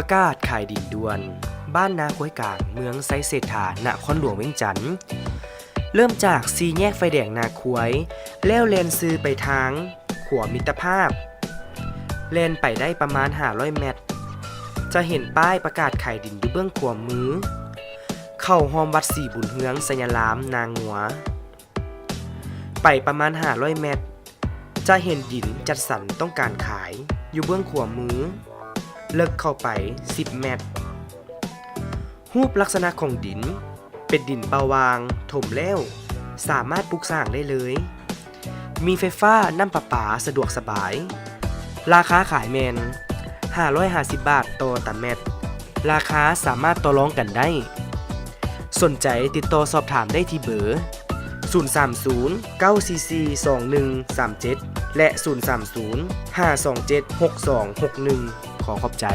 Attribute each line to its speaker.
Speaker 1: ประกาศขายดินด่วนบ้านนาค้วยกลางเมืองไซเศรษฐานครหลวงเวียงจันทน์เริ่มจาก4แยกไฟแดงนาค้วยแล้วเลนซื้อไปทางขวมิตรภาพเลนไปได้ประมาณ500 เมตรจะเห็นป้ายประกาศขายดินอยู่เบื้องขวามือเข้าหอมวัดสีบุญเฮืองสัญลามนางหัวไปประมาณ500 เมตรจะเห็นดินจัดสรรต้องการขายอยู่เบื้องขวามือเลิกเข้าไป10 เมตรรูปลักษณะของดินเป็นดินเปาวางถมแล้วสามารถปลูกสร้างได้เลยมีไฟฟ้าน้ำประปาสะดวกสบายราคาขายแมน550 บาทต่อตารเมตรราคาสามารถต่อรองกันได้สนใจติดต่อสอบถามได้ที่เบอร์030 944 2137และ030 527 6261ขอขอบใจ